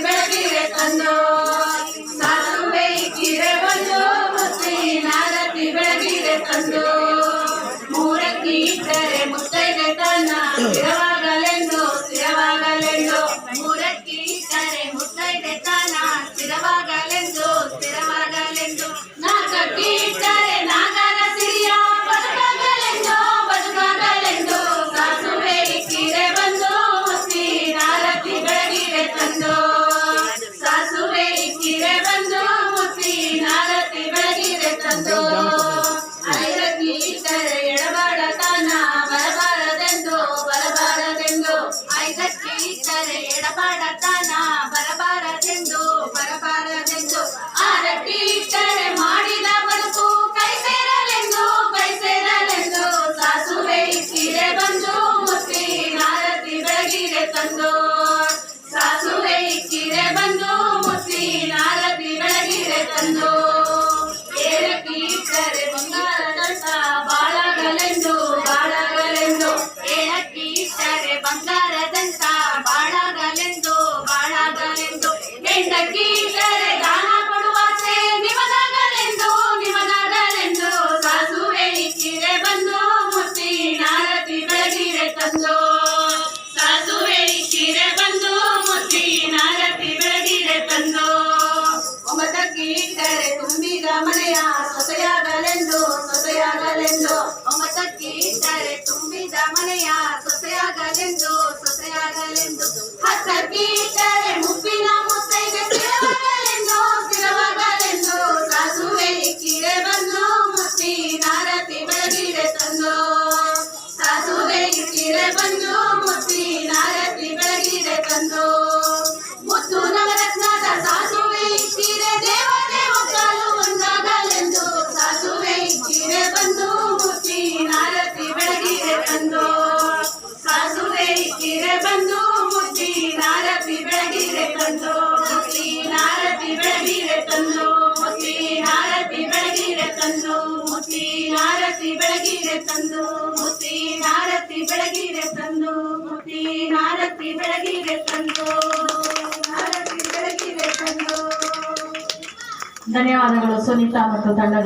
ಬೆಳಗಿರೆ ತಂದು ಸಾಸುವೆ ಇಕ್ಕಿರೆ ಬಂದು ಮುತ್ತಿ ನಾರತಿ ಬೆಳಗಿರೆ ತಂದು ಮೂರಕ್ಕಿ ಇಟ್ಟರೆ ಮುತ್ತೈದೆ ತನ್ನ ಸ್ಥಿರವಾಗಲೆಂದು ಸ್ಥಿರವಾಗಲೆಂದು ಮೂರಕ್ಕಿ ಇಟ್ಟರೆ ಮುತ್ತೈದೆ ತನ್ನ ಸ್ಥಿರವಾಗಲೆಂದು ಸ್ಥಿರವಾಗಲೆಂದು ನಾಲ್ಕಕ್ಕಿ ಇಟ್ಟರೆ ನಾಗರ ಸಿರಿಯ ಬದುಕಾಗಲೆಂದು ಬದುಕಾಗಲೆಂದು ಸಾಸುವೆ ಇಕ್ಕಿರೆ ಬಂದು ಮುತ್ತಿ ನಾರತಿ ಬೆಳಗಿರೆ ತಂದು ಸಾಸುವೆ ಇಕ್ಕಿರೆ ಬಂದು ಮುತ್ತಿ ನಾರತಿ ಬೆಳಗಿರೆ ತಂದು ಐದಕ್ಕಿ ಇಟ್ಟರೆ ಎಡಬಾಡತನ ಬರಬಾರದೆಂದು ಬರಬಾರದೆಂದು ಐದಕ್ಕಿ ಇಟ್ಟರೆ ಎಡಬಾಡತನ ಬರಬಾರದೆಂದು ಬರಬಾರದೆಂದು ಆರಕ್ಕಿ ಇಟ್ಟರೆ ಮಾಡಿದ ಬದುಕು ಕೈ ಸೇರಲೆಂದು ಕೈ ಸೇರಲೆಂದು ಸಾಸುವೆ ಇಕ್ಕಿರೆ ಬಂದು ಮುತ್ತಿ ನಾರತಿ ಬೆಳಗಿರೆ ತಂದು ಸಾಸುವೆ ಇಕ್ಕಿರೆ ಬಂದು ಮುತ್ತಿ ನಾರತಿ ಬೆಳಗಿರೆ ತಂದು ಏಳಕ್ಕಿ ಇಟ್ಟರೆ ಬಂಗಾರದಂತ ಬಾಳಗಲೆಂದು ಬಾಳಗಲೆಂದು ಏಳಕ್ಕಿ ಇಟ್ಟರೆ ಬಂಗಾರದಂತ ಬಾಳಗಲೆಂದು ಬಾಳಗಲೆಂದು ಎಂಟಕ್ಕಿ ಇಟ್ಟರೆ ದಾನ ಕೊಡುವಾಸೆ ನಿಮಗಾಗಲೆಂದು ನಿಮಗಾಗಲೆಂದು ಸಾಸುವೆ ಇಕ್ಕಿರೆ ಬಂದು ಮುತ್ತಿ ನಾರತಿ ಬೆಳಗಿರೆ ತಂದು ಸಾಸುವೆ ಇಕ್ಕಿರೆ ಬಂದು ಮುತ್ತಿ ನಾರತಿ ಬೆಳಗಿರೆ ತಂದು ಒಂಬತ್ತಕ್ಕಿ ಇಟ್ಟರೆ ತುಂಬಿದ ಮನೆಯ ಸೊಸೆಯಾಗಲೆಂದು ಸೊಸೆಯಾಗಲೆಂದು ಒಂಬತ್ತಕ್ಕಿ ಇಟ್ಟರೆ ತುಂಬಿದ ಮನೆಯ ಸೊಸೆಯಾಗಲೆಂದು ಸೊಸೆಯಾಗಲೆಂದು ಹತ್ತಕ್ಕಿ ಇಟ್ಟರೆ ಮುಪ್ಪಿನ ಮುತ್ತೈದೆ ಸ್ಥಿರವಾಗಲೆಂದು ಸ್ಥಿರವಾಗಲೆಂದು ಸಾಸುವೆ ಇಕ್ಕಿರೆ ಬಂದು ಮುತ್ತಿ ನಾರತಿ ಬೆಳಗಿರೆ ತಂದು ಸಾಸುವೆ ಇಕ್ಕಿರೆ ಬಂದು ಮುತ್ತಿ ನಾರತಿ ಬೆಳಗಿರೆ ತಂದು ಮುತ್ತು ನವರತ್ನದ ಸಾಸುವೆ ಇಕ್ಕಿರೆ ದೇವತೆ ಒಕ್ಕಲು ಒಂದಾಗಲೆಂದು ಸಾಸುವೆ ಇಕ್ಕಿರೆ ಬಂದು ಮುತ್ತಿ ನಾರತಿ ಬೆಳಗಿರೆ ತಂದು ಸಾಸುವೆ ಇಕ್ಕಿರೆ ಬಂದು ಮುತ್ತಿ ನಾರತಿ ಬೆಳಗಿರೆ ತಂದು ಮುತ್ತಿ ನಾರತಿ ಬೆಳಗಿರೆ ತಂದು ಮುತ್ತಿ ನಾರತಿ ಬೆಳಗಿರೆ ತಂದು ಮುತ್ತಿ ನಾರತಿ ಬೆಳಗಿರೆ ತಂದು ಮುತ್ತಿ ನಾರತಿ ಬೆಳಗಿರೆ ತಂದು ಮುತ್ತಿ ನಾರತಿ ಬೆಳಗಿರೆ ತಂದು ನಾರತಿ ಬೆಳಗಿರೆ ತಂದು. ಧನ್ಯವಾದಗಳು ಸುನೀತಾ ಮತ್ತು ತಂಡದ